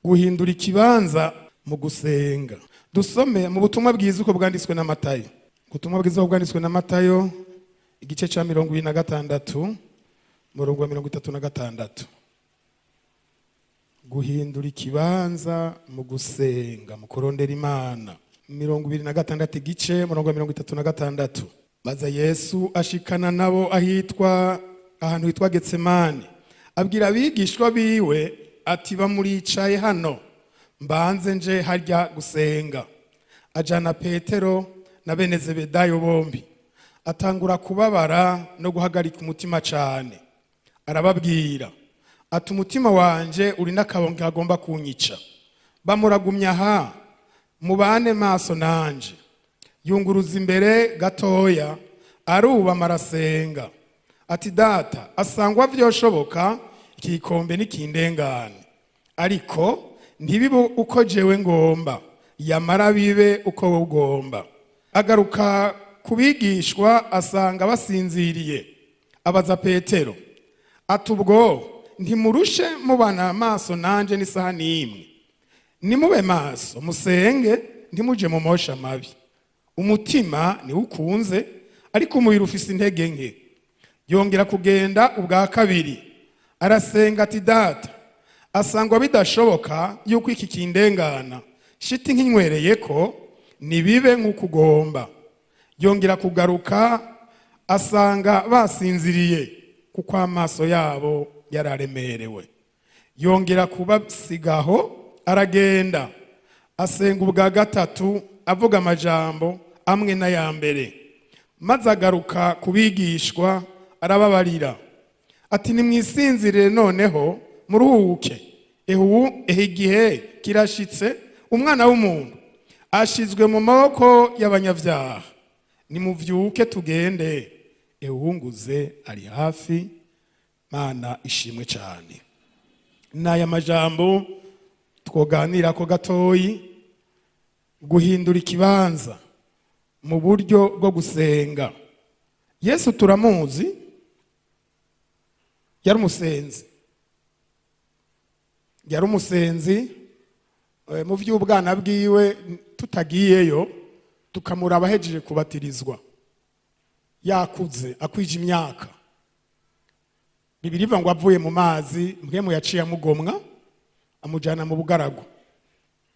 guhindura ikibanza mu gusenga. Dusome mu butumwa bwiza uko bwanditswe na Matayo. Ubutumwa bwiza uko bwanditswe na Matayo igice ca 26 murongo wa 36. Guhindura ikibanza mu gusenga mu kurondera Imana. 26 igice murongo wa 36. Maze Yesu ashikana nabo ahantu hitwa Getsemani. Abwira abigishwa biwe ati bamuricaye hano mbanze nje harya gusenga. Ajana Petero na bene Zebedayo bombi. Atangura kubabara no guhagarika umutima cyane. Arababwira ati umutima wanje uri n'akabonge agomba kunyica. Bamuragumya aha mubane maso nanje. Yunguruza imbere gatoya aruba marasenga. Ati data asangwa vyoshoboka ikikombe nikindengane. Ariko ntibibe uko jewe ngomba yamara bibe uko wowe ugomba. Agaruka kubigishwa asanga basinziriye. Abaza Petero ati ubwo ntimurushe mubana amaso nanje n'isaha n'imwe. Nimube maso musenge ntimuje mu mosha mabi. Umutima ni ukunze ariko umubiri ufise intege nke. Yongera kugenda ubwa kabiri arasenga ati data asangwa bidashoboka yuko iki kindengana shiti nkinywereye ko nibibe nk'ukugomba. Yongera kugaruka asanga basinziriye kuko amaso yabo yararemerewe. Yongera kubasigaho aragenda asenga ubwa gatatu avuga amajambo amwe na ya mbere. Maze agaruka kubigishwa arababarira ati nimwisinzirire noneho muruhuke. Igihe kirashitse umwana w'umuntu ashizwe mu maboko y'abanyavyaha. Nimuvyuke tugende ehunguze ari hafi. Mana ishimwe cyane. Naya majambo twoganira ko gatoyi. Guhindura ikibanza mu buryo bwo gusenga. Yesu turamuzi yari umusenzi mu vy'ubwana bwiwe tutagiyeyo tukamuraba hejeje kubatirizwa yakuze akwije imyaka. Bibiri ngo avuye mu mazi mpwemu yaciye amugomwa amujana mu bugaragu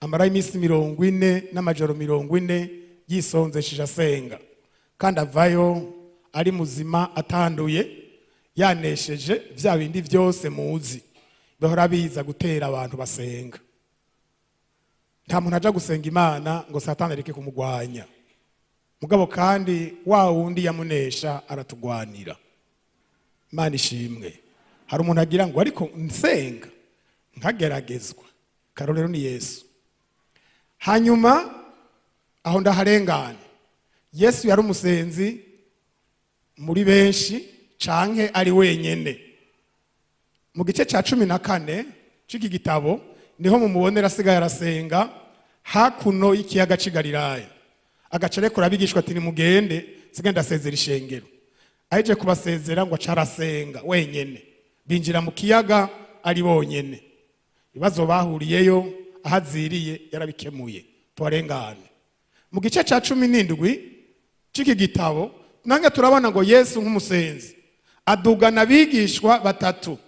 amara iminsi 40 n'amajoro 40 yisonzesheje asenga kandi avayo ari muzima atanduye yanesheje vya bindi vyose muzi bahora biza gutera abantu basenga. Nta muntu aja gusenga Imana ngo Satani areke kumugwanya. Mugabo kandi wa wundi yamunesha aratugwanira. Imana ishimwe. Hari umuntu agira ngo ariko nsenga nkageragezwa. Karorero ni Yesu. Hanyuma aho ndaharengana. Yesu yari umusenzi muri benshi canke ari wenyene. Mu gice ca 14 c'iki gitabo niho mumubonera asigaye arasenga hakuno y'ikiyaga c'Igalilaya. Agacerekura abigishwa ati nimugende sigenda asezera ishengero. Aje kubasezera ngo acarasenga wenyene. Binjira mu kiyaga ari bonyene. Ibibazo bahuriyeyo ahaziriye yarabikemuye. Twarengane. Mu gice ca 17 c'iki gitabo nange turabona ngo Yesu nk'umusenzi adugana abigishwa batatu.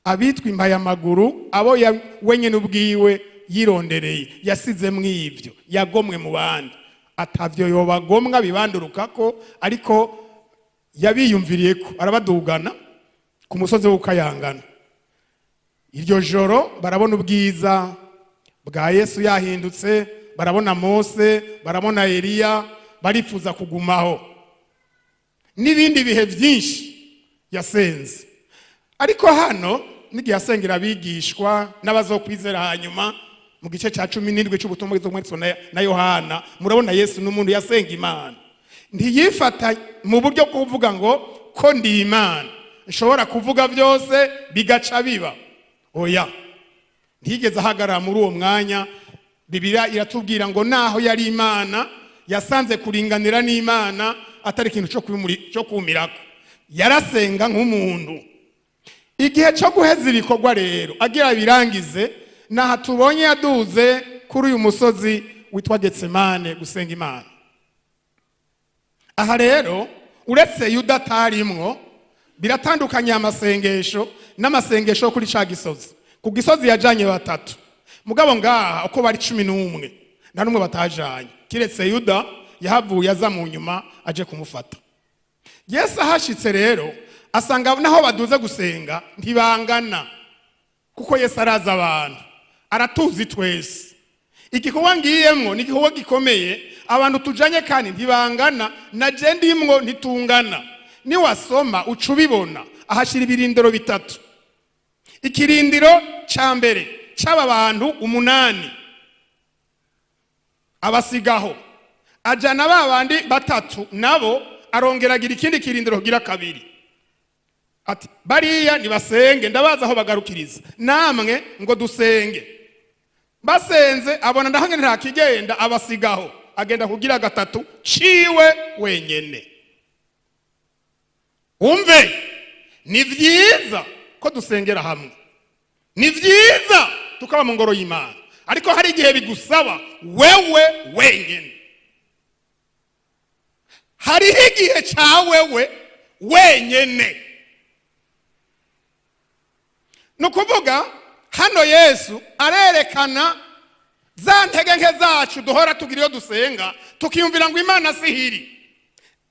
Abitwa impayamaguru abo wenyene ubwiwe yirondereye yasize mw'ivyo yagomwe mu bandi atavyo yobagomwa bibandurukako ariko yabiyumviriye ko arabadugana ku musozi w'ukayangana. Iryo joro barabona ubwiza bwa Yesu yahindutse, barabona Mose, barabona Eliya, barifuza kugumaho n'ibindi bihe byinshi yasenze. Ariko hano n'igihe asengera abigishwa n'abazokwizera hanyuma mu gice ca 17 c'ubutumwa bwiza na Yohana murabona Yesu n'umuntu yasenga Imana. Ntiyifata mu buryo kuvuga ngo ko ndi Imana nshobora kuvuga byose bigaca biba. Oya, ntigeze ahagarara muri uwo mwanya. Bibiliya iratubwira ngo naho yari Imana yasanze kuringanira n'Imana atari ikintu cyo kumirako. Yarasenga nk'umuntu. Igihe cyo guheza ibikorwa rero agira birangize naha tubonye yaduze kuri uyu musozi witwa Getsemane gusenga Imana. Aha rero uretse Yuda atarimwo, biratandukanye amasengesho n'amasengesho kuri ca gisozi. Ku gisozi yajanye batatu, mugabo ngaha uko bari 11 nta numwe batajanye, kiretse Yuda yahavuye aza mu nyuma aje kumufata. Yesu ahashitse rero asanga naho baduze gusenga ntibangana, kuko Yesu araza abantu, aratuzi twese. Igikorwa ngiyemwo ni igikorwa gikomeye, abantu tujanye kandi ntibangana, na je ndimwo ntitungana. Ni wasoma ucubibona ahashira ibirindiro bitatu. Ikirindiro ca mbere c'aba bantu 8 abasigaho, ajana babandi batatu nabo arongeragira ikindi kirindiro gira kabiri. Ati bariya nibasenge ndabaza aho bagarukiriza, namwe ngo dusenge. Basenze abona ndahange ntakigenda, abasigaho agenda kugira gatatu ciwe wenyene. Umve, ni vyiza ko dusengera hamwe, ni vyiza tukaba mu ngoro y'Imana, ariko hari igihe bigusaba wewe wenyene. Hariho igihe ca wewe wenyene. Nukuvuga hano Yesu arerekana za ntege nke zacu duhora tugira iyo dusenga, tukiyumvira ngo Imana sihiri.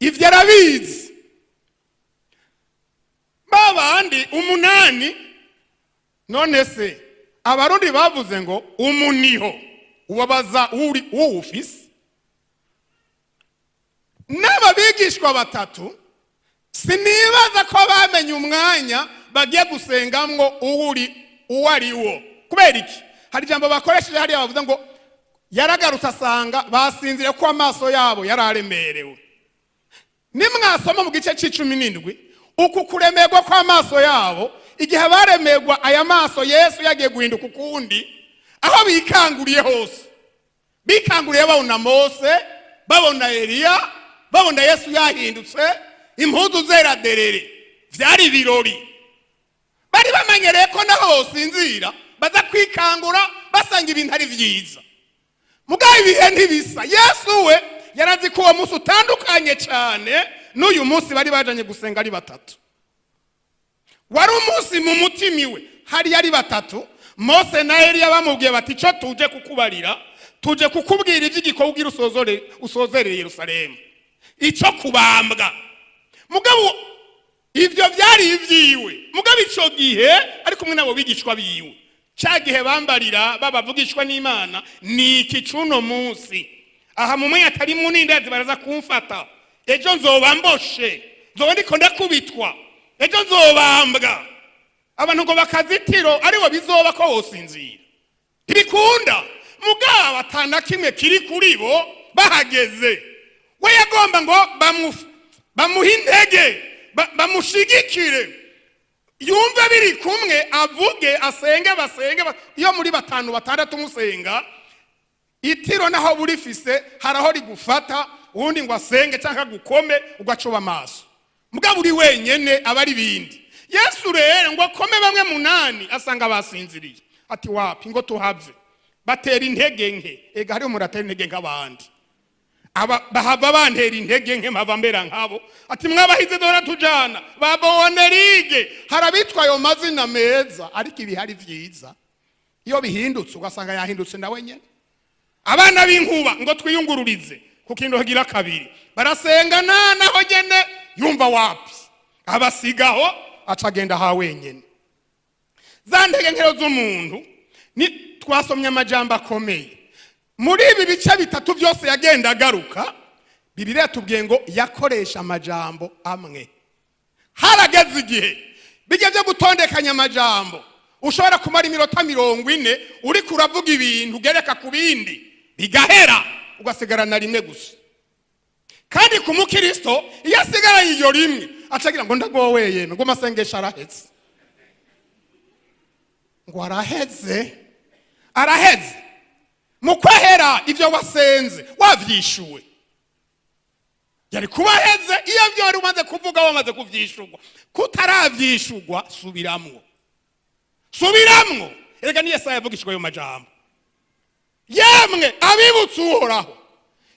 Ivyo arabizi. Babandi 8 none se abarundi bavuze ngo umuniho ubabaza uri uwufise. N'ababigishwa batatu sinibaza ko bamenye umwanya bagiye gusengamwo uwariwo. Kubera iki? Hari jambo bakoresheje hari bavuze ngo yaragarutse asanga basinzire ko amaso yabo yararemerewe. Nimwasoma mu gice c'17 uku kuremerwa kwa amaso yabo, igihe baremerwa aya maso Yesu yagiye guhinduka ukundi, aho bikanguriye hose. Bikanguriye babona Mose, babona Eliya, babona Yesu yahindutse, impuzu zera derere, vyari birori. Bari bamenyereye ko naho sinzira baza kwikangura basanga ibintu ari vyiza. Mugabe ibihe ntibisa. Yesu we yarazi ko uwo munsi utandukanye cyane n'uyu munsi bari bajanye gusenga ari batatu. Wari umunsi mu mutima we hari yari batatu. Mose na Eliya bamubwiye bati cyo tuje kukubarira, tuje kukubwira ivy'igiko ugira usozere Yerusalemu, ico kubambwa. Mugabo ivyo vyari ivyiwe. Mugabo ico gihe ari kumwe nabo bigishwa biwe, ca gihe bambarira babavugishwa n'Imana ni iki cuno munsi. Aha mumwe atari munindazi baraza kumfata, ejo nzoba mboshe, nzoba ndiko ndakubitwa, ejo nzobambwa. Abantu ngo bakazitiro aribo bizoba ko wosinzira. Ibikunda mugabo atana kimwe kiri kuri bo bahageze. We yagomba ngo bamuhintege, bamushigikire, yumve biri kumwe, avuge, asenge, basenge. Iyo muri 5 6 musenga, itiro naho burifise haraho rigufata, undi ngo asenge cyangwa gukome ugacoba amaso. Mugabo uri wenyene abari bindi. Yesu rero ngo akome bamwe 8 asanga basinziriye. Ati wapi ngo tuhave, batera intege nke. Ega hari umuratera intege nk'abandi. Bahava bantera intege nke mpava mbera nkabo. Ati mwabahize dora tujana babonerige, harabitwa ayo mazina meza, ariko ibi hari vyiza iyo bihindutse ugasanga yahindutse na wenyene. Abana b'inkuba ngo twiyungururize ku kintu hagira kabiri, barasenga naho gene yumva wapi, abasigaho acagenda ha wenyene. Za ntege nkero z'umuntu ni twasomye amajambo akomeye. Muri ibi bice bitatu byose yagenda agaruka, Bibiliya tubwiye ngo yakoresha amajambo amwe. Harageze igihe bijya byo gutondekanya amajambo, ushobora kumara iminota 40 uri kuravuga ibintu ugereka ku bindi bigahera, ugasigarana rimwe gusa. Kandi ku mukristo iyo asigara iyo rimwe acagira ngo ndagoweye ngo masengesha araheze. Ngo araheze mukwahera ivyo wasenze wavyishuwe. Yari kubaheze iyo byo wari umaze kuvuga wamaze kuvyishurwa. Kutaravyishurwa subiramwo. erega ni Yesaya yavugishwa ayo majambo. Yemwe abibutse Uhoraho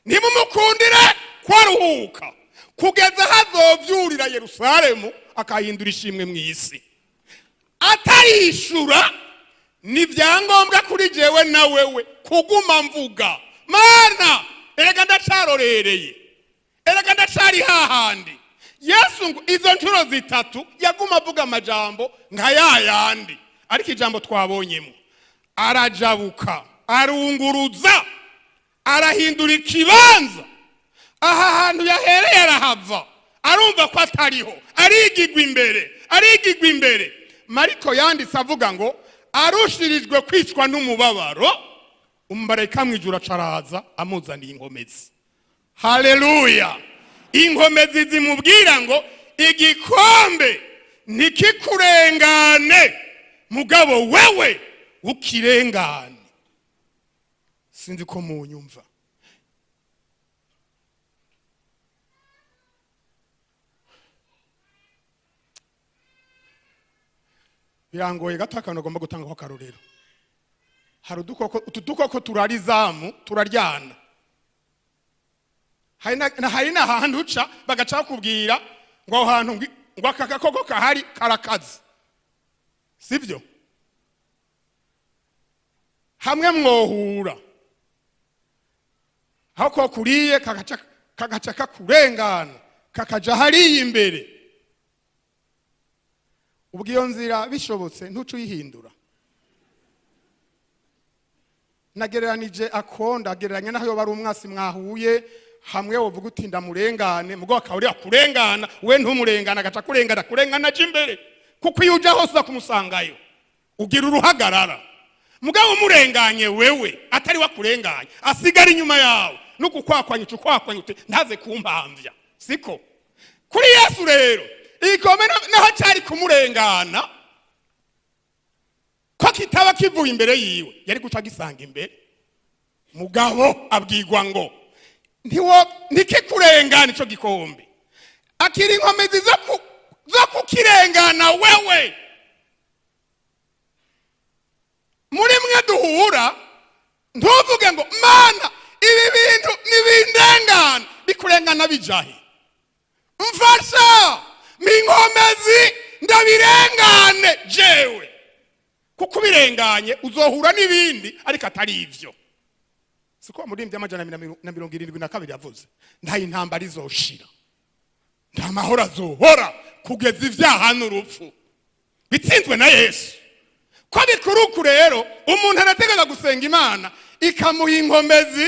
ntimumukundire kwaruhuka kugeza hazovyurira Yerusalemu akahindura ishimwe mw'isi. Atarishura ni vyangombwa kuri jewe na wewe kuguma mvuga mana erega ndacarorereye, erega ndacari hahandi. Yesu ngo izo ncuro zitatu yaguma avuga amajambo nka yayandi, ariko ijambo twabonyemo arajabuka, arunguruza, arahindura ikibanza. Aha hantu yahereye arahava, arumva ko atariho, arigigwa imbere. Mariko yanditse avuga ngo arushirijwe kwicwa n'umubabaro, umumarayika mwijuru acaraza amuzaniye inkomezi. Haleluya! Inkomezi zimubwira ngo igikombe ntikikurengane, mugabo wewe ukirengane. Sinzi ko munyumva. Birangoye gatakano agomba gutanga ko karorero. Hari udukoko turarizamu turaryana. Hari n'ahantu uca bagaca kubwira ngo aho hantu ngo akakoko kahari karakazi. Sivyo? Hamwe mwohura. Hako kuriye kagaca kakurengana, kakaja hari imbere. Ubwiyo nzira bishobotse ntucu yihindura. Nagereranije akonda, agereranya naho yo bari umwasi mwahuye, hamwe wovuga uti ndamurengane, mugo akawuri kurengana, we ntumurengana agaca kurengana jimbere. Kuko iyo uja hose kumusangayo ugira uruhagarara. Mugabo umurenganye wewe atari wakurenganya, asigara inyuma yawe nuko kwakwanya uti ntaze kumpamvya. Siko kuri Yesu rero ikome naho cyari kumurengana ko kitaba kivuye imbere yiwe yari guca gisanga imbere. Mugabo abwirwa ngo ntikikurengana ico gikombe, akiri inkomezi zo kukirengana wewe. Muri mwe duhura ntuvuge ngo mana ibi bintu nibindengana, bikurengana bijahe. Mfasha minkomezi ndabirengane jewe, kuko birenganye uzohura n'ibindi ariko atari ivyo. Siko murimbye amajana 172 yavuze nta intambara izoshira, nta mahoro azohora kugeza ivyaha n'urupfu bitsinzwe na Yesu. Ko bikuruku rero umuntu arategeka gusenga Imana ikamuha inkomezi,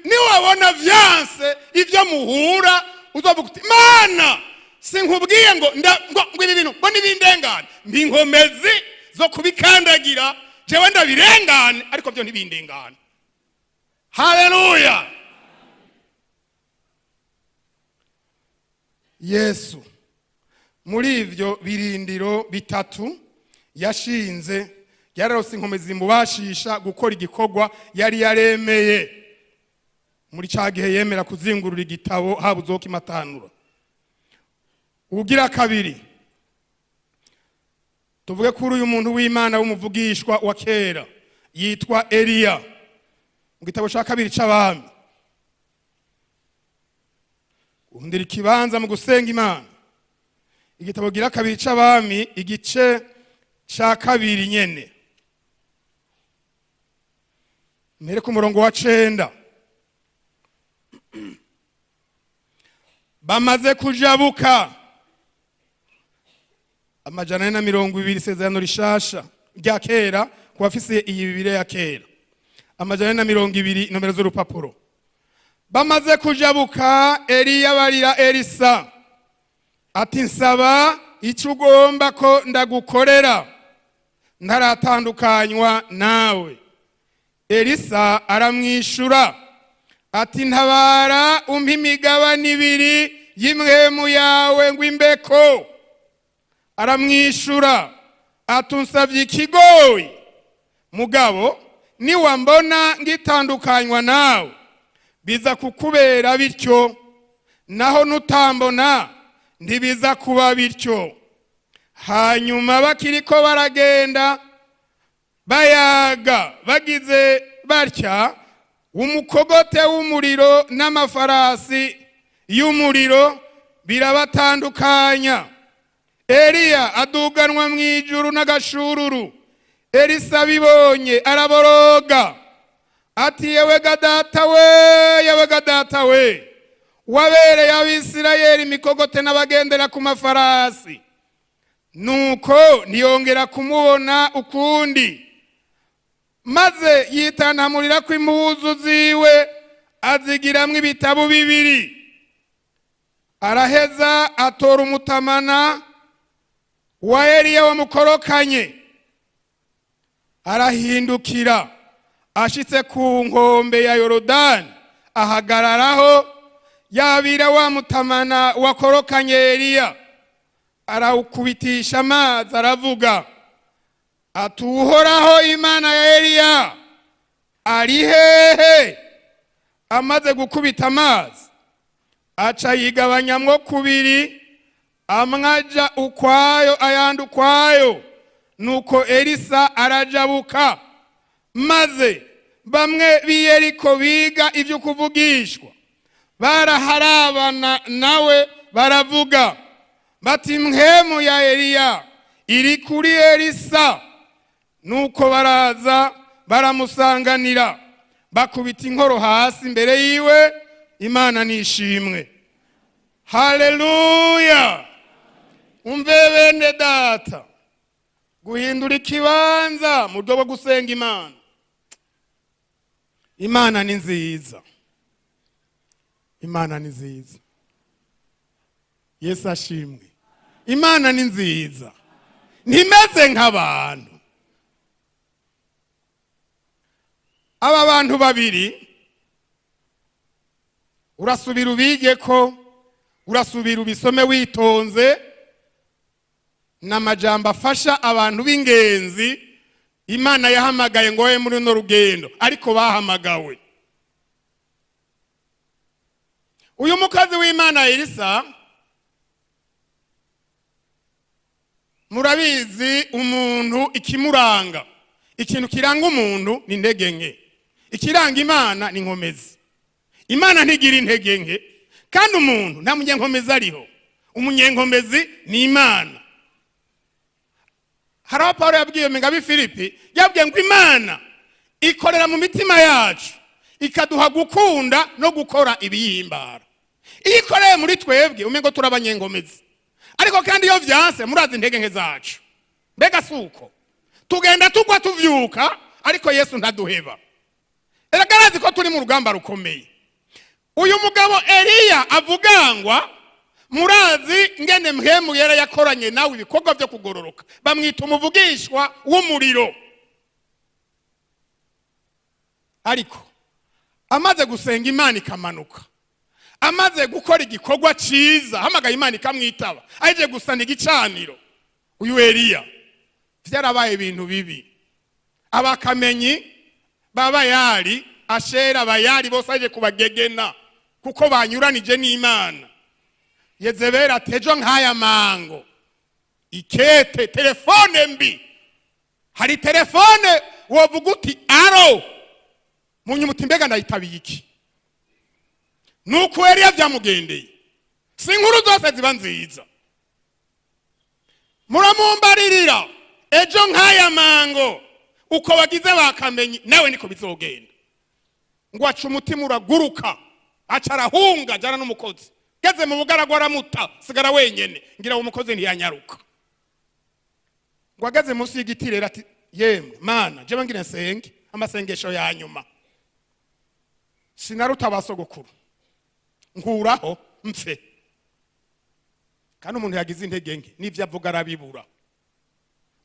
niwabona vyanse ivyo muhura uzovuga uti mana sinkubwiye ngo ibi bintu ngo nibindengane, mbinkomezi zo kubikandagira jewe ndabirengane ariko byo ntibindengane. Haleluya! Yesu muri ivyo birindiro bitatu yashinze yararose inkomezi mubashisha gukora igikorwa yari yaremeye. Muri cagihe yemera kuzingurura igitabo habuzoka imatanura. Ugira kabiri tuvuge kuri uyu muntu w'Imana w'umuvugishwa wa kera yitwa Eliya mu gitabo ca kabiri c'abami. Guhindura ikibanza mu gusenga Imana, igitabo gira kabiri c'abami igice ca kabiri nyene mere ku murongo wa 9. Bamaze kujabuka amajana 120 isezerano rishasha rya kera ku bafise iyi Bibiliya ya kera, amajana 120 nomero z'urupapuro. Bamaze kujabuka Eliya barira Elisa ati nsaba icyo ugomba ko ndagukorera ntaratandukanywa nawe. Elisa aramwishura ati ntabara umpa imigabane 2 y'imwemu yawe ngo imbeko. Aramwishura ati unsavye ikigoyi, mugabo niwambona ngitandukanywa nawe biza kukubera bityo, naho nutambona ndibiza kuba bityo. Hanyuma bakiriko baragenda bayaga bagize batya, umukogote w'umuriro n'amafarasi y'umuriro birabatandukanya. Eliya aduganwa mu ijuru n'agashururu. Elisa bibonye araboroga ati, yewe gadata we, yewe gadata we, wabereye Abisirayeli imikogote n'abagendera ku mafarasi. Nuko ntiyongera kumubona ukundi, maze yitanamurira ko impuzu ziwe azigiramwo ibitabu bibiri. Araheza atora umutamana wa Eliya wamukorokanye, arahindukira, ashitse ku nkombe ya Yorodani ahagararaho, yabira wa mutamana wakorokanye Eliya, arawukubitisha amazi, aravuga ati, Uhoraho Imana ya Eliya ari hehe? Amaze gukubita amazi, aca yigabanyamwo kubiri, amwe aja ukwayo ayandi ukwayo. Nuko Elisa arajabuka, maze bamwe b'i Yeriko biga ivyo kuvugishwa baraharabana nawe, baravuga bati, mpwemu ya Eliya iri kuri Elisa. Nuko baraza baramusanganira, bakubita inkoro hasi imbere yiwe. Imana nishimwe. Haleluya. Umve bene data, guhindura ikibanza mu buryo bwo gusenga Imana. Imana ni nziza, Imana ni nziza. Yesu ashimwe. Imana ni nziza, ntimeze nk'abantu. Aba bantu babiri urasubira ubige ko, urasubira ubisome witonze, n'amajambo afasha abantu b'ingenzi Imana yahamagaye ngo we muri no rugendo, ariko bahamagawe. Uyu mukazi w'Imana Elisa, murabizi umuntu ikimuranga, ikintu kiranga umuntu ni intege nke, ikiranga Imana ni inkomezi. Imana ntigira intege nke, kandi umuntu nta munyenkomezi ariho. Umunyenkomezi ni Imana. Haraho Paulo yabwiye menga Filipi, yabwiye ngo Imana ikorera mu mitima yacu, ikaduha gukunda no gukora ibiyimbara. Iyo ikoreye muri twebwe umengo turabanyenkomezi, ariko kandi iyo vyanse murazi intege nke zacu. Mbega suko tugenda tugwa tuvyuka, ariko Yesu ntaduheba. Eragarazi ko turi mu rugamba rukomeye. Uyu mugabo Eliya avugangwa, murazi ngene mpwemu yera yakoranye nawe ibikorwa byo kugororoka, bamwita umuvugishwa w'umuriro. Ariko amaze gusenga Imana ikamanuka, amaze gukora igikorwa ciza, hamagaye Imana ikamwitaba, aje gusana igicaniro. Uyu Eliya vyarabaye ibintu bibi. Abakamenyi b'Abayali, Ashera, Abayali bose aje kubagegena kuko banyuranije n'Imana. Yezebeli atejo nk'aya mango, ikete telefone mbi. Hari telefone wovuga uti aro, munyumuti mbega ndayitabiye iki? Nuko Eliya byamugendeye. Si inkuru zose ziba nziza. Muramumbaririra ejo nk'aya mango, uko bagize bakamenyi nawe niko bizogenda. Ngo aca umutima uraguruka, acarahunga jana n'umukozi. Geze mu bugaragwa aramuta, sigara wenyene, ngira umukozi ntiyanyaruka. Ngo ageze munsi y'igiti rero ati, yemwe Mana, je bangire nsenge amasengesho ya nyuma. Sinaruta abasogokuru, nkuraho mpfe. Kandi umuntu yagize intege nke, n'ivyo avuga arabibura.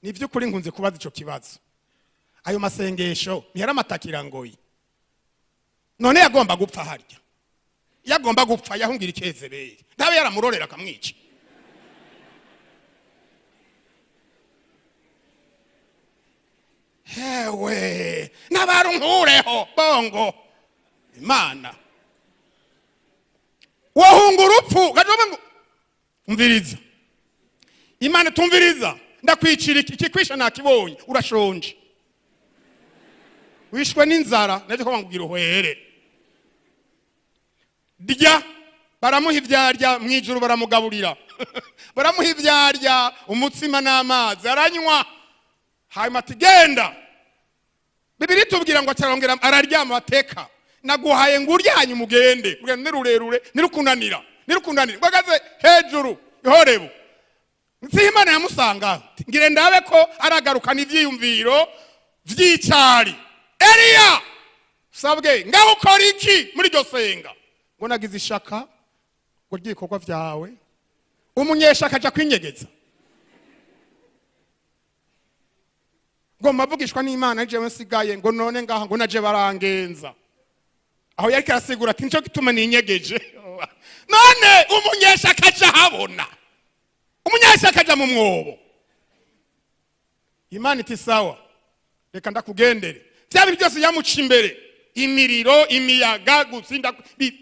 Nivyo kuri nkunze kubaza ico kibazo. Ayo masengesho ntiyaramatakira ngoyi. None yagomba gupfa harya. Yagomba gupfa yahungira Ikezebeli. Ndabe yaramurorera akamwica. Hewe, nabarunkureho bongo. Imana. Wahunga urupfu, gajoba ngo umviriza. Imana tumviriza. Ndakwicira iki kwisha nakibonye, urashonje. wishwe n'inzara naje ko bangugira uhwere Dya baramuha ivyarya mwijuru baramugaburira baramuha ivyarya umutsima n'amazi aranywa hanyuma ati genda Bibiri tubwira ngo cyarongera araryama bateka naguhaye ngo uryanye umugende ni rurerure nirukunanira bagaze hejuru ihorebu Imana yamusanga ngire ndabe ko aragarukana ivyiyumviro vy'icari Eliya sabwe ngaho ukora iki muri ryo senga ngo nagize ishaka ngo ry'ibikorwa vyawe umunyeshaka aja kwinyegeza ngo mavugishwa n'Imana jewe nsigaye ngo none ngaha ngo naje barangenza aho yari karasigura ati nico gituma ninyegeje none umunyeshaka aja habona umunyeshaka aja mu mwobo Imana iti sawa reka ndakugendere byabiri byose yamuca imbere imiriro imiyaga gutsinda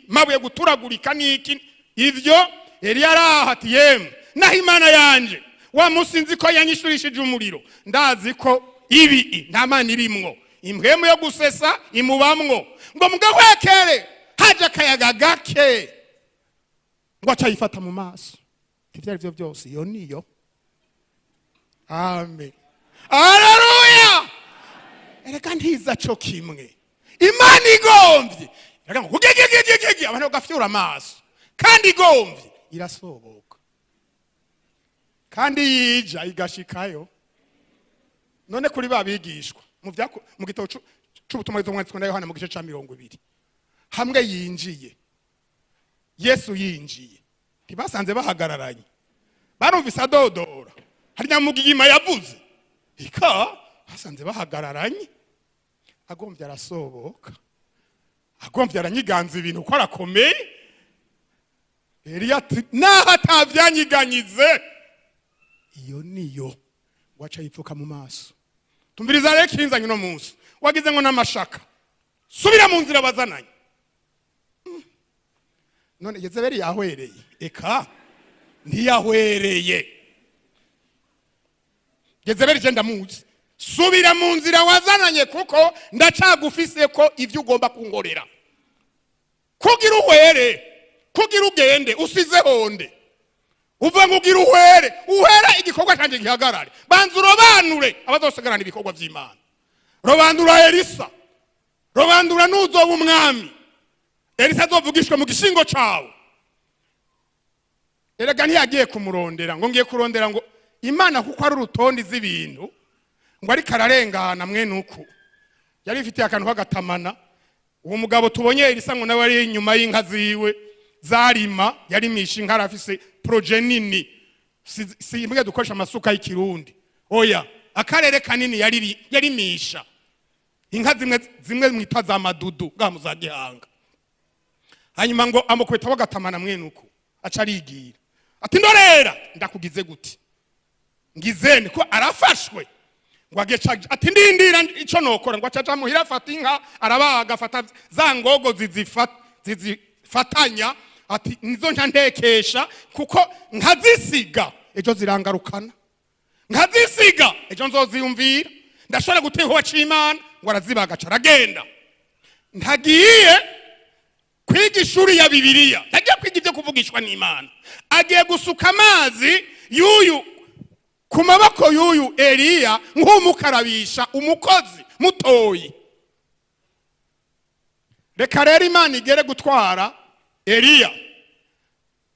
mabuye guturagurika niki ivyo Eliya arahati yemwe naho Imana yanje wa musinzi ko yanyishurishije umuriro ndazi ko ibi nta mana irimwo impwemu yo gusesa imubamwo ngo mugahwekere haje akayaga gake ngo acayifata mu maso ivyari byo byose iyo niyo amen haleluya ereka ntiza cyo kimwe Imana igomvye ngo kugegegegege abantu bagafyura amaso kandi igomvye irasoboka kandi yija igashikayo none kuri babigishwa mu gitabo c'ubutumwa bw'umwanditsi na Yohana mu gice ca 20 hamwe yinjiye Yesu yinjiye ntibasanze bahagararanye barumvise adodora hari nyamugigima yavuze ika basanze bahagararanye agomvye arasoboka agomvye aranyiganza ibintu ko arakomeye Eliya naho atavyanyiganyize iyo niyo wacha yipfuka mu maso tumviriza rero kinzanye no munsi wagize ngo namashaka subira mu nzira bazananye none Yezebeli yahwereye eka ntiyahwereye Yezebeli genda muzi subira mu nzira wazananye kuko ndacagufise ko ivyo ugomba kungorera kugira uhwere kugira ugende usize honde uva ngugira uhwere igikorwa canje gihagarare banzu robanure abazosegarana ibikorwa vy'Imana robandura Elisa robandura nuzoba umwami Elisa azovugishwe mu gishingo cawe erega ntiyagiye kumurondera ngo ngiye kurondera ngo Imana kuko ari urutonde z'ibintu ngo ari kararengana mwene uku yari ifitiye akantu kagatamana uwo mugabo tubonye Elisa ngo nawe ari inyuma y'inka ziwe zarima yari misha inka arafise proje nini si imwe dukoresha amasuka y'ikirundi oya akarere kanini yari misha inka zimwe mwita za madudu gamu za gihanga hanyuma ngo amukweta bagatamana mwene uko aca arigira ati ndorera ndakugize guti ngizene ko arafashwe ngo ageca ati ndindira ico nokora ngo acaca muhira afata inka arabaga afata za ngogo zizifatanya ati nizo ntantekesha kuko nkazisiga ejo zirangarukana nkazisiga ejo nzoziyumvira ndashobora guteho c'Imana ngo arazibaga caragenda ntagiye kwiga ishuri ya Bibiliya ntagiye kwiga ivyo kuvugishwa n'Imana agiye gusuka amazi yuyu ku maboko yuyu Eliya nk'umukarabisha umukozi mutoyi reka rero Imana igere gutwara Eliya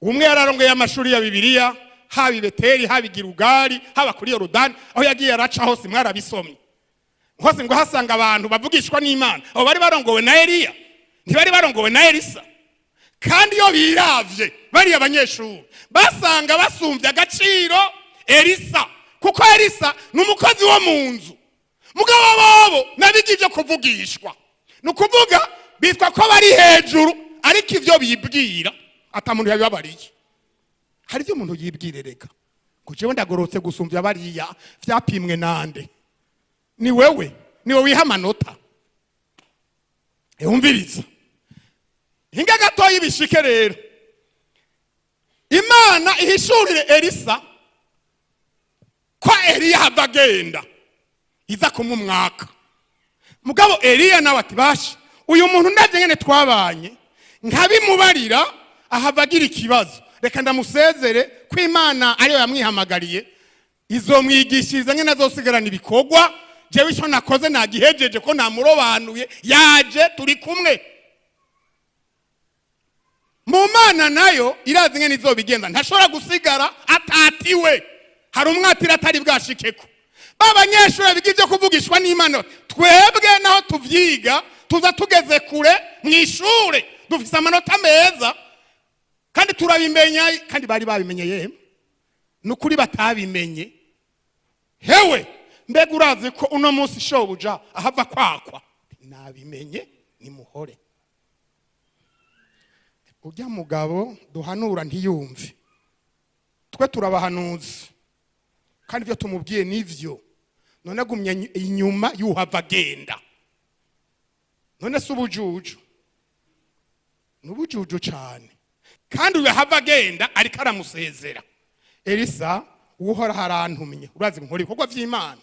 umwe yararongeye amashuri ya Bibiliya haba i Beteli haba i Gilugari haba kuri Yorodani aho yagiye araca hose mwarabisomye hose ngo hasanga abantu bavugishwa n'Imana abo bari barongowe na Eliya ntibari barongowe na Elisa kandi yo biravye bari abanyeshuri basanga basumvye agaciro Elisa kuko Elisa numukozi wo munzu mugabo bobo nabigije kuvugishwa nukuvuga bitwa ko bari hejuru ariko ivyo bibwira atamuntu yababariye hari byo umuntu yibwirereka ngo jewe ndagorotse gusumvya bariya vyapimwe nande ni wewe wiha amanota umviriza hinga gatoyi ibishike rero Imana ihishurire Elisa ko Eliya havagenda iza kumumwaka mugabo Eliya nawe ati bashi uyu muntu ndavye ngene twabanye nkabimubarira ahavagira ikibazo reka ndamusezere ko Imana ariyo yamwihamagariye izomwigishiriza ngene azosigarana ibikorwa jewe ico nakoze nagihejeje ko namurobanuye yaje turi kumwe. Mu Mana nayo irazi ngene izobigenza ntashobora gusigara atatiwe hari umwatira atari bwashikeko. Babanyeshuri bigivyo kuvugishwa n'Imana twebwe naho tuvyiga tuza tugeze kure mwishure dufise amanota meza kandi turabimenya kandi bari babimenye yemwe nukuri batabimenye. Hewe mbega urazi ko uno munsi shobuja ahava kwakwa nabimenye ni muhore. Ujya mugabo duhanura ntiyumve twe turabahanuzi kandi byo tumubwiye nivyo none gumya inyuma yuhava genda none subujuju nubujuju cyane kandi uyahava genda ariko aramusezera. Elisa uhora harantumye urazi nkora ibikorwa vy'Imana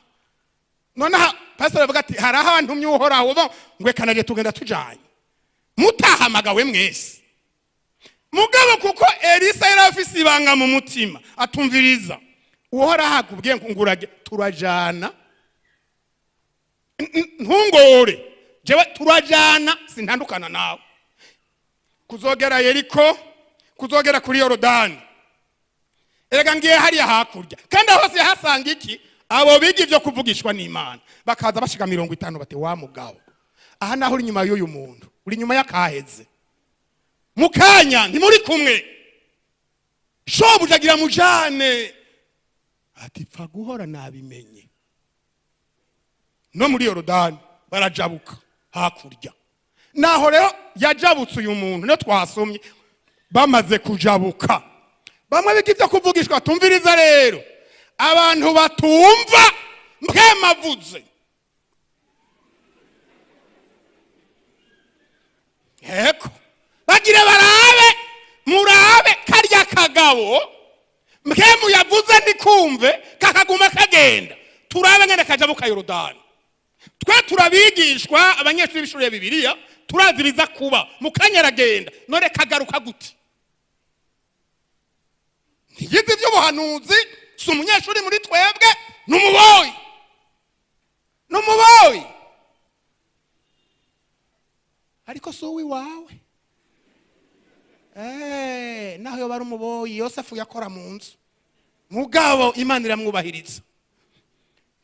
none pastor avuga ati hari ahantumye uhora aho ngwekanaje tugenda tujanye mutahamagawe mwese mugabo kuko Elisa yarafise ibanga mu mutima atumviriza uhora hakubwiye ngurage turajana ntungore jewe turajana sintandukana nawe kuzogera Yeriko kuzogera kuri Yorodani erega ngiye hariya hakurya kandi hose hasanga iki abo bigi ivyo kuvugishwa n'Imana bakaza bashika 50 bate wa mugabo aha naho uri nyuma y'uyu muntu uri nyuma yakaheze mukanya ntimuri kumwe shobujagira mujane ati pfa guhora nabimenye no muri Yorodani barajabuka hakurya naho rero yajabutse uyu muntu no twasomye bamaze kujabuka bamwe bigivyo kuvugishwa tumviriza rero abantu batumva mpemavuze heko bagire barabe murabe karya kagabo mpemu yavuze ndikumve kakaguma kagenda turabe ngene kajabuka Yorodani twe turabigishwa abanyeshuri b'ishure Bibiliya turaziriza kuba mukanya aragenda none kagaruka gute ntiyize by'ubuhanuzi si umunyeshuri muri twebwe n'umuboyi ariko si uwiwawe naho yoba ari umuboyi Yosefu yakora mu nzu mugabo Imana iramwubahiriza.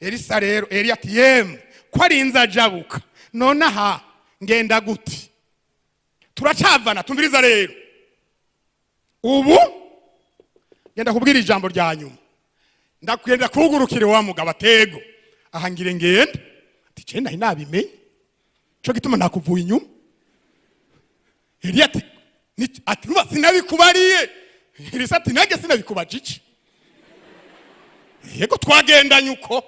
Elisa rero Eliya ati yemwe ko ari inzajabuka none aha ngenda gute turacavana tumviriza rero ubu ngenda kubwira ijambo rya nyuma ndakwenda kugurukire wa mugabo atego aha ngire ngenda ati cenda inabimenye cyo gituma nakuvuye inyuma. Eliya ati ruba sinabikubariye Elisa ati nage sinabikubajije yego twagendanye uko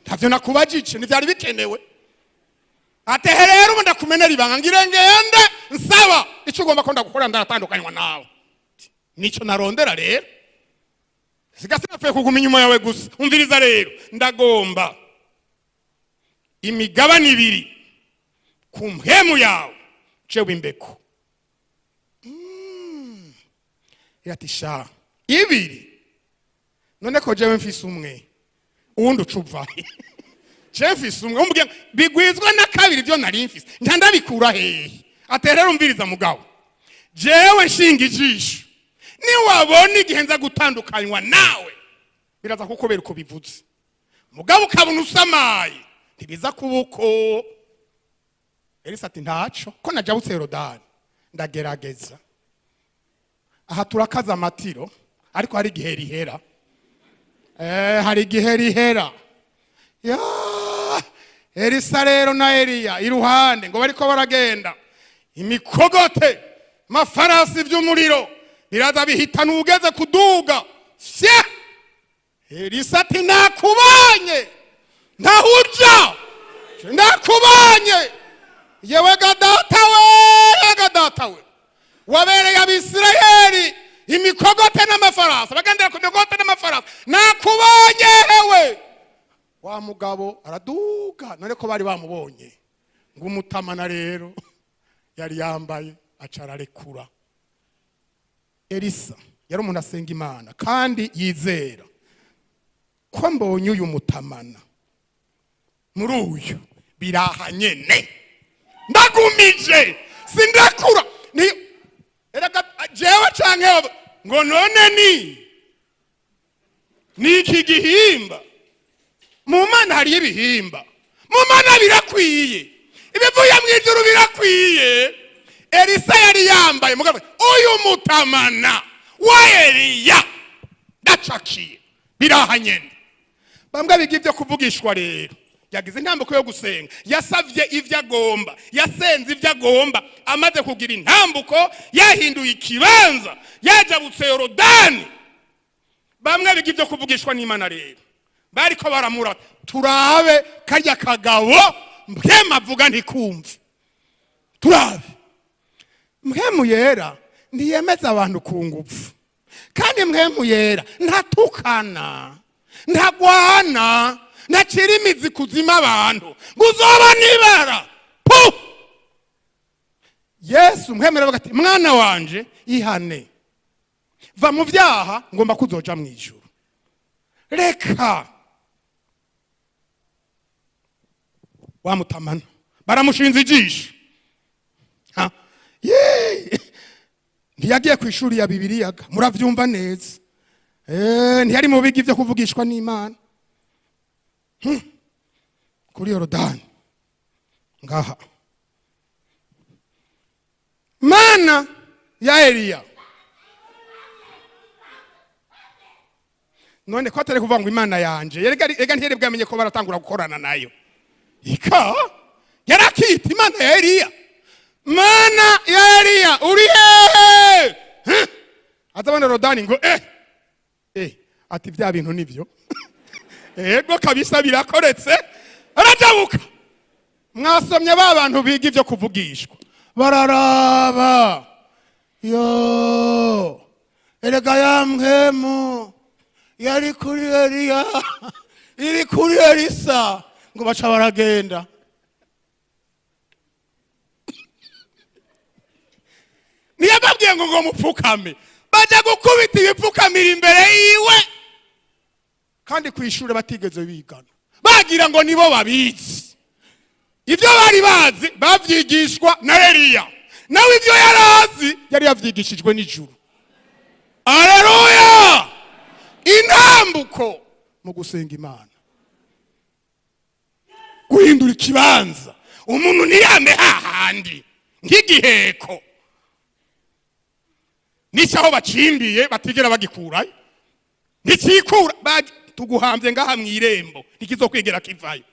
ntavyo nakubajije ntivyari bikenewe ate rero ubu ndakumenera ibanga ngire ngende nsaba icyo ugomba ko ndagukora ndaratandukanywa nawe nico narondera rero sigasinafuye kuguma inyuma yawe gusa umviriza rero ndagomba imigabane ibiri ku mpemu yawe cewe imbeko yatisha ibiri none ko jewe mfise umwe uwundi ucuva jewe mfise umwe umubwiye bigwizwa na kabiri byo nari mfise ndabikura hehe aterera umviriza mugabo jewe nshinga ijisho ni wabona igihe nza gutandukanywa nawe biraza kukubera uko bivuze mugabo ukabona usamaye ntibiza kubuko. Elisa ati ntaco ko najabutse Yorodani ndagerageza aha turakaza amatiro ariko hari igihe rihera hari igihe rihera ya Elisa rero na Eliya iruhande ngo bariko baragenda imikogote mafarasi vy'umuriro biraza bihitana ugeze kuduga sye Elisa ati nakubanye ndahuja ndakubanye yewe gadata we wabereye Abisirayeli imikogote n'amafarasi bagendera ku migote n'amafarasi nakubanye hewe wa mugabo araduga, none ko bari bamubonye ngo umutamana rero yari yambaye acararekura. Elisa yari umuntu asenga Imana kandi yizera ko mbonye uyu mutamana muri uyu biraha nyene ndagumije sindakura ni erega jewe canke ngo none ni iki gihimba mu Mana hari ibihimba, mu Mana birakwiye, ibivuye mu ijuru birakwiye. Elisa yari yambaye mugabo uyu mutamana wa Eliya ndacakiye biraha nyene. Bambwa biga ivyo kuvugishwa rero, yagize intambuko yo gusenga, yasavye ivyo agomba, yasenze ivyo agomba, amaze kugira intambuko yahinduye ikibanza, yajabutse Yorodani. Bamwe biga ivyo kuvugishwa n'Imana rero bariko baramura turabe karya kagabo mpema avuga ntikumve. Turabe mpemu yera ntiyemeza abantu ku ngufu, kandi mpemu yera ntatukana, ntagwana, ntacira imizi kuzima abantu ngo uzoba nibara pu. Yesu mpemu yera ati mwana wanje ihane, va mu vyaha ngomba kuzoja mu ijuru. Reka wamutamana baramushinze ijisho, ntiyagiye ku ishuri ya Bibiliya, muravyumva neza. Ntiyari mu biga ivyo kuvugishwa n'Imana kuri Yorodani ngaha. Mana ya Eliya none ko atari kuvuga ngo Imana yanje, rega ntiyari bwamenye ko baratangura gukorana nayo. Ika yarakita Imana ya Eliya, Mana ya Eliya uri hehe? Azabona Yorodani ngo ati vya bintu nivyo ego kabisa birakoretse, arajabuka. Mwasomye ba bantu biga ivyo kuvugishwa bararaba, yo erega ya mpemu yari kuri Eliya iri kuri Elisa, ngo baca baragenda. Niyababwiye ngo mupfukame, baja gukubita ibipfukamira imbere yiwe, kandi kwishura batigeze bigana, bagira ngo nibo babizi. Ivyo bari bazi bavyigishwa na Eliya, nawe ivyo yarazi yari yavyigishijwe n'ijuru. Haleluya! Intambuko mu gusenga Imana, guhindura ikibanza. Umuntu niyame hahandi nk'igiheko nicaho bacimbiye batigera bagikurayo, ntikikura tuguhambye ngaha mw'irembo ntikizokwigera kivayo,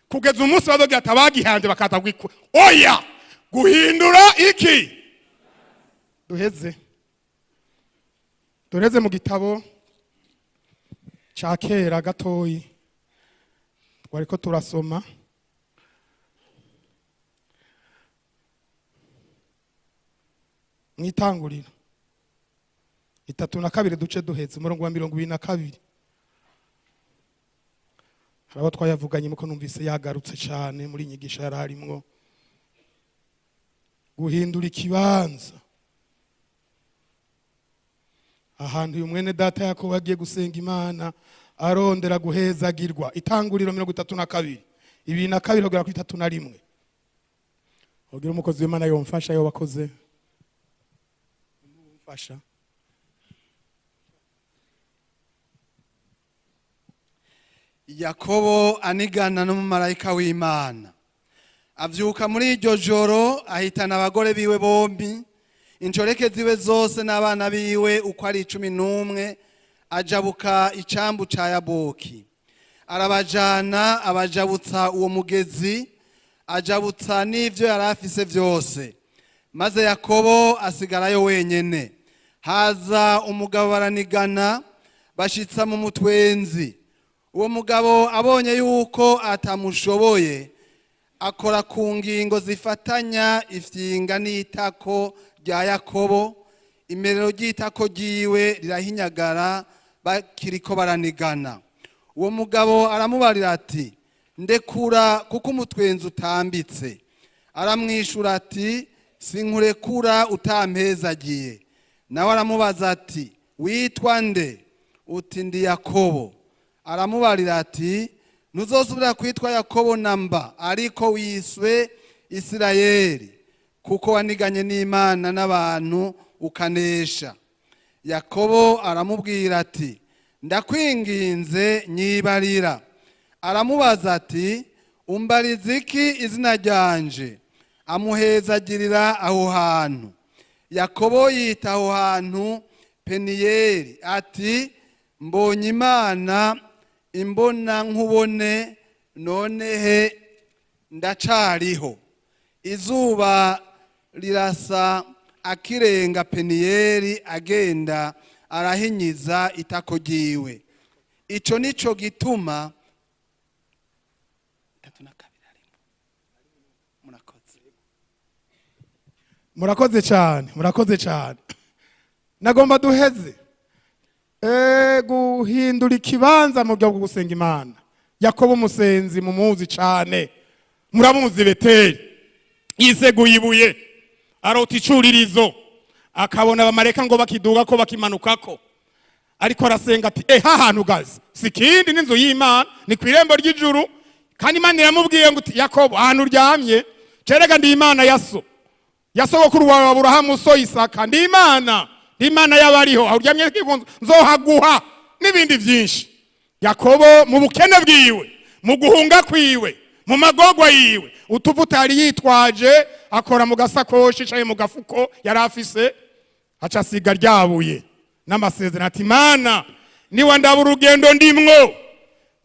kugeza umunsi bazogira atabagihanze bakaza gwikura. Oya, guhindura iki duheze mu gitabo ca kera gatoyi twariko turasoma, mw'itanguriro 32 duce duheze umurongo wa 22. Harabo twayavuganye muko numvise yagarutse cyane muri inyigisho yararimwo guhindura ikibanza. Ahantu uyu mwene data Yakobo agiye gusenga Imana arondera guhezagirwa. Itanguriro 32 2 kugera kuri 31. Ogira umukozi w'Imana yomfasha yo bakoze umfasha. Yakobo anigana n'umumarayika w'Imana, avyuka muri iryo joro ahitana abagore biwe bombi, incoreke ziwe zose n'abana biwe uko ari 11, ajabuka icambu ca Yaboki. Arabajana abajabutsa uwo mugezi, ajabutsa n'ivyo yarafise vyose, maze Yakobo asigarayo wenyene. Haza umugabo baranigana, bashitsa mu mutwenzi. Uwo mugabo abonye yuko atamushoboye, akora ku ngingo zifatanya ifyinga n'itako rya Yakobo, imerero ry'itako ryiwe rirahinyagara bakiriko baranigana. Uwo mugabo aramubarira ati, ndekura kuko umutwenzi utambitse. Aramwishura ati sinkurekura utampezagiye. Nawe aramubaza ati witwa nde? Uti ndi Yakobo. Aramubarira ati ntuzosubira kwitwa Yakobo namba, ariko wiswe Isirayeli, kuko waniganye n'Imana n'abantu ukanesha. Yakobo aramubwira ati ndakwinginze nyibarira. Aramubaza ati umbariza iki izina ryanje? Amuhezagirira aho hantu. Yakobo yita aho hantu Peniyeli, ati mbonye Imana imbona nkubone, nonehe ndacariho. Izuba rirasa akirenga Peniyeli agenda arahinyiza itako ryiwe. Ico nico gituma murakoze cyane, murakoze cyane. Nagomba duheze guhindura ikibanza mu byo gusenga Imana. Yakobo umusenzi mumuzi cyane, muramuzi Beteli, yiseguye ibuye arota icuririzo, akabona abamareka ngo bakiduga ko bakimanukako, ariko arasenga ati hahantu gazi sikindi n'inzu y'Imana, ni kwirembo ry'ijuru, kandi Imana iramubwiye ngo Yakobo ahantu uryamye cerega ndi Imana yaso yasogokuru wawe Aburahamu, so Isaka, ndi Imana, ndi Imana y'abariho, aho uryamye nzohaguha n'ibindi byinshi. Yakobo mu bukene bwiwe, mu guhunga kwiwe, mu magogwa yiwe, utuvuta yari yitwaje akora mu gasakoshi caye mu gafuko yari afise, aca asiga ryabuye n'amasezerano ati Imana niwa ndaba urugendo ndimwo,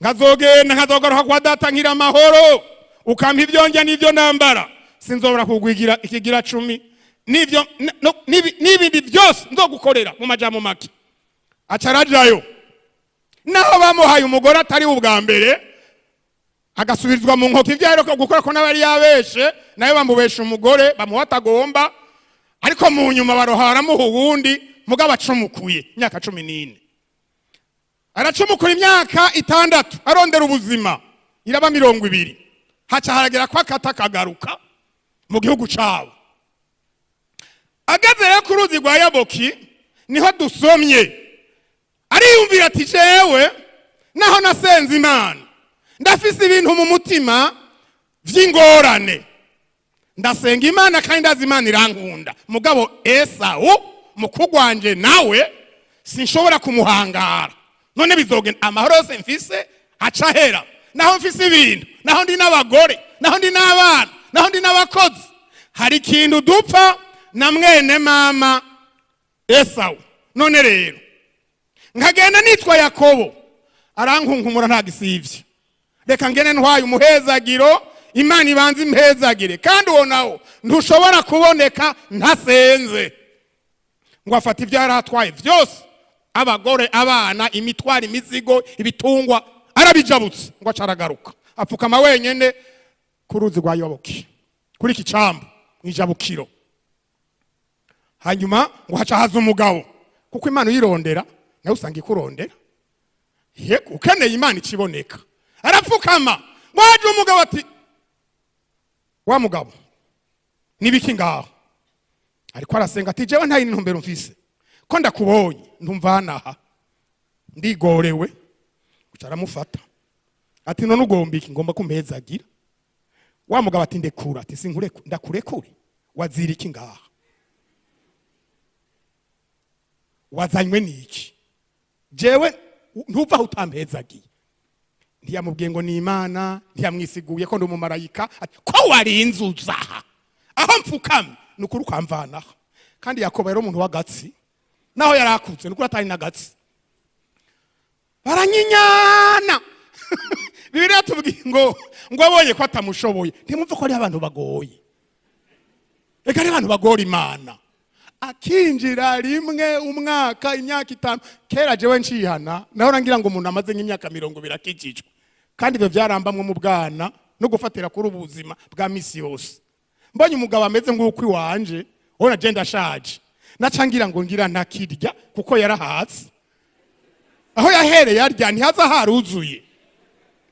nkazogenda nkazogaruka kwa data nkira amahoro, ukampa ivyonjya n'ivyo nambara, sinzobora kugwigira ikigira 10 n'ivyo n'ibindi byose nzogukorera mu majambo make. Acarajayo naho bamuhaye umugore atari ubwa mbere, agasubirizwa mu nkoko ivyaro ko gukora ko nabari yabeshe, nayo bamubesha umugore bamuha atagomba, ariko mu nyuma barohara mu uwundi mugabo acumukuye imyaka 14. Aracumukura imyaka 6 arondera ubuzima, iraba 20. Haca haragera kwa kata kagaruka mu gihugu cabo. Ageze rero ku ruzi rwa Yaboki niho dusomye, ariyumvira ati jewe naho nasenze Imana ndafise ibintu mu mutima vy'ingorane, ndasenga Imana kandi ndazi Imana irankunda, mugabo Esawu mukugwanje nawe sinshobora kumuhangara, none bizogenda amahoro yose mfise acahera, naho mfise ibintu, naho ndi n'abagore, naho ndi n'abana, naho ndi n'abakozi, hari ikintu dupfa na mwene mama Esawu. None rero nkagenda nitwa Yakobo, arankunkumura nta gisivye, reka ngene ntwaye umuhezagiro, Imana ibanze impezagire, kandi uwo nawo ntushobora kuboneka ntasenze. Ngo afata ivyo yaratwaye vyose, abagore, abana, imitwaro, imizigo, ibitungwa, arabijabutse, ngo acaragaruka apfukama wenyene ku ruzi rwa Yaboki kuri kicambu mwijabukiro. Hanyuma ngo haca haza umugabo, kuko Imana uyirondera nawe usanga ikurondera, ukeneye Imana ikiboneka. Arapfukama, waje umugabo ati wa mugabo nibiki ngaho? Ariko arasenga ati jewe nta intumbero mfise, ko ndakubonye ndumvanaha ndigorewe. Ucaramufata ati none ugomba iki? Ngomba kumpezagira. Wa mugabo ati ndekura, ati sinkurekure, ndakurekure, wazira iki ngaha? Wazanywe niki? Jewe ntuva utampezagiye. Ntiyamubwiye ngo ni Imana, ntiyamwisiguye ko ndi umumarayika, ko wari inzuza aho mfukame nukuri ukamvanaho. Kandi Yakobo yari umuntu w'agatsi, naho yarakutse nukuri atari n'agatsi, baranyinyana. Bibiliya tubwiye ngo abonye ko atamushoboye, ntimumve ko ari abantu bagoye, eka ari abantu bagora Imana. Akinjira rimwe umwaka, imyaka 5. Kera jewe ncihana naho rangira ngo umuntu amaze nk'imyaka 20 birakijijwe, kandi ibyo byarambamwe mu bwana no gufatira kuri ubuzima bwa misi yose. Mbonye umugabo ameze nk'uko iwanje, ona je ndashaje, nacangira ngo ngira ntakirya kuko yarahatse, aho yahereye yarya ntihaza haruzuye.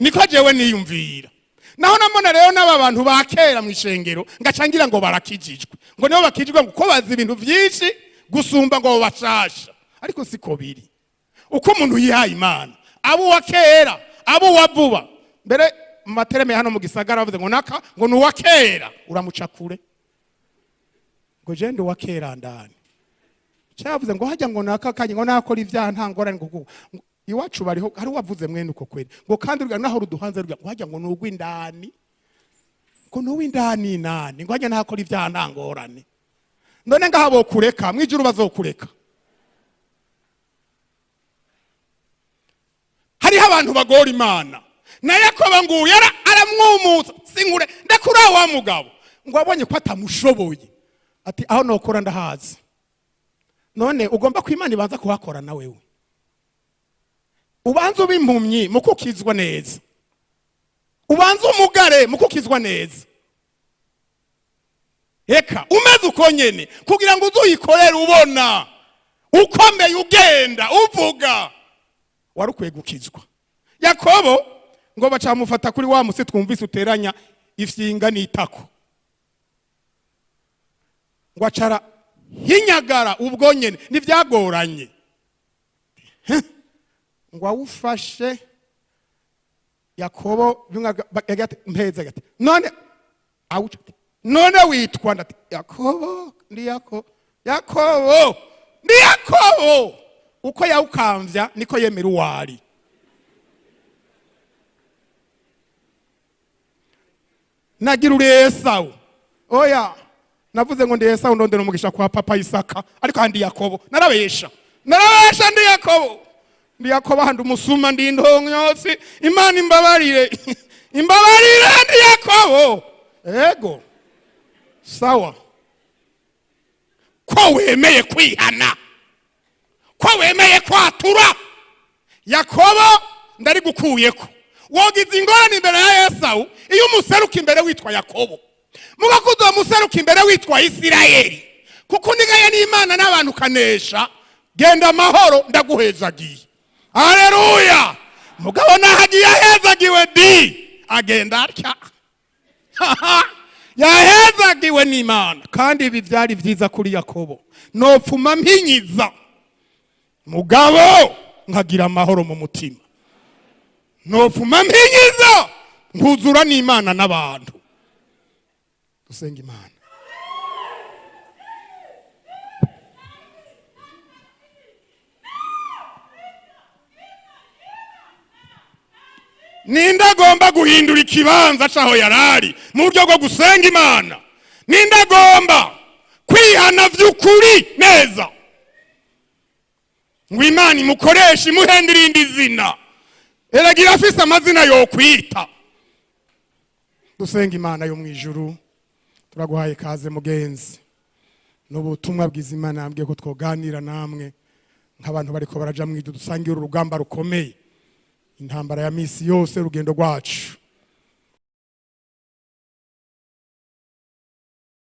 niko jewe niyumvira. Naho namona rero n'aba bantu bakera mu ishengero ngacangira ngo barakijijwe, ngo nibo bakijijwe ngo bazi ibintu byinshi gusumba ngo bashasha, ariko siko biri. Uko umuntu yihaye Imana, abo wakera abo wavuba mbere mu matereme hano mu gisagara bavuze ngo naka ngo nuwakera uramuca kure, ngo je ndi wakera ndani cyavuze ngo hajya ngo naka kanye ngo nakora ivyaha ntangorane ngo iwacu bariho hari wavuze mwene uko kweli ngo kandi urya naho ruduhanze rya ngo hajya ngo nugwindani ngo nuwindani nani ngo hajya nakora ivyaha ntangorane, none ngahabo kureka mwijuru bazokureka. Hariho abantu bagora Imana na Yakobo nguye aramwumuza sinkure ndakura wa mugabo ngo abonye ko atamushoboye ati aho nokora ndahazi. None ugomba ko Imana ibanza kuhakora na wewe, ubanza ubimpumyi mukukizwa neza, ubanza umugare mukukizwa neza, eka umeze uko nyene kugira ngo uzuyikorere ubona ukomeye ugenda uvuga warukwiye gukizwa. Yakobo ngo bacamufata kuri wa musi twumvise uteranya ifyinga n'itako, ngo acara hinyagara ubwo nyene n'ivyagoranye, ngo awufashe Yakobo mpeze gati none awuca none witwa ndati Yakobo ndi Yakobo ndi Yakobo. Uko yawukamvya niko yemera uwari. Nagira uri Esau, oya navuze ngo ndi Esau ndondera umugisha kwa papa Isaka, ariko handi Yakobo narabesha ndi Yakobo handi umusuma ndi indonyosi. Imana imbabarire imbabarire ndi Yakobo. Ego sawa ko wemeye kwihana, ko wemeye kwatura. Yakobo ndari gukuyeko wogize ingorane imbere ya Esau iyo umuseruka imbere witwa Yakobo, mugakuzo umuseruka imbere witwa Isirayeli, kuko ndigaye n'Imana n'abantu kanesha. Genda amahoro ndaguhezagiye. Haleluya. Mugabo nahagiye ahezagiwe di agenda atya yahezagiwe n'Imana. Kandi ibi byari byiza kuri Yakobo, nopfuma mpinyiza mugabo nkagira amahoro mu mutima, nopfuma mpinyiza nkuzura n'Imana n'abantu. Dusenga Imana. Nindagomba guhindura ikibanza caho yarari mu buryo bwo gusenga Imana. Nindagomba kwihana vy'ukuri neza ngo Imana imukoresha imuhendira irindi zina, eragira afise amazina yo kwita. Dusenga Imana yo mwijuru, turaguhaye kaze mugenzi. N'ubutumwa bwiza Imana yambwiye ko twoganira namwe nk'abantu bariko baraja mwijuru dusangira urugamba rukomeye, intambara ya misi yose urugendo rwacu.